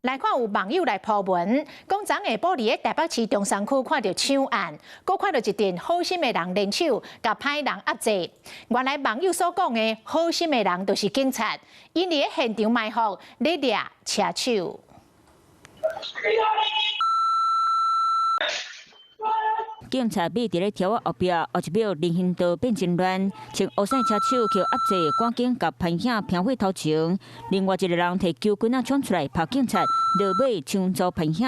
来看有网友来破文，讲昨下晡伫台北市中山区看到抢案，佮看到一阵好心的人联手，甲歹人压制。原来网友所讲的好心的人就是警察，因伫现场埋伏，咧掠车手。 警察秘伫咧条仔后壁，后一秒人行道变真乱，穿乌衫车手去压制，赶紧甲歹兄平火头前。另外一个人摕球棍冲出来拍警察，落尾抢走歹兄。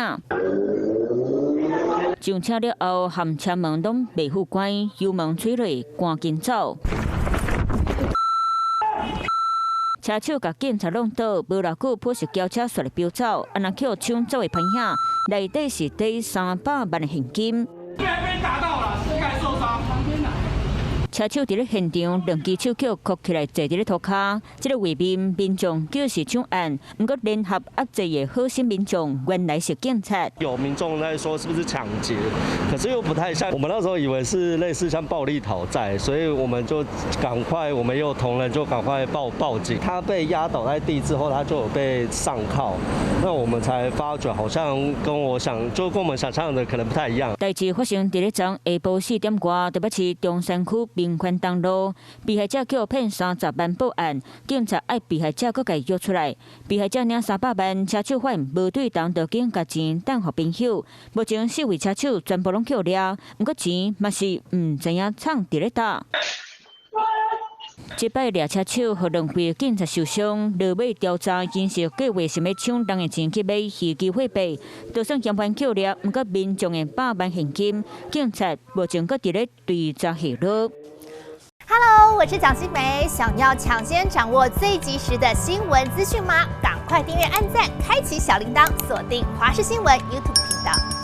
上车了后，含车门拢未付关，油门吹落，赶紧走。 车手甲警察弄倒，无偌久，迫使轿车煞来飙走，安那扣抢走的歹兄，内底是第300万的现金。 被打到了，膝盖受伤。车手伫咧现场，两只手铐扣起来，坐伫咧涂骹。这个画面，民众就是抢案，不过联合压制的好心民众，原来是警察。有民众在说是不是抢劫，可是又不太像。我们那时候以为是类似像暴力讨债，所以我们就赶快，我们也有同仁就赶快报警。他被压倒在地之后，他就有被上铐，那我们才发觉好像跟我们想象的可能不太一样。代志发生伫咧昨下晡4点外，台北市中山区民权东路，被害者叫骗30万报案，警察爱被害者搁家约出来，被害者领300万，车手反无对当就紧甲钱等互朋友。目前4位车手全部拢扣了，不过钱嘛是唔知影藏伫咧倒。 这摆掠车手和两位警察受伤，落尾调查因是计划想要抢人的钱去买戏机货币，就算嫌犯扣了，不过民众的100万现金，警察目前搁伫咧追查下落。 Hello， 我是蒋欣梅。想要抢先掌握最及时的新闻资讯吗？赶快订阅、按赞、开启小铃铛，锁定华视新闻 YouTube 频道。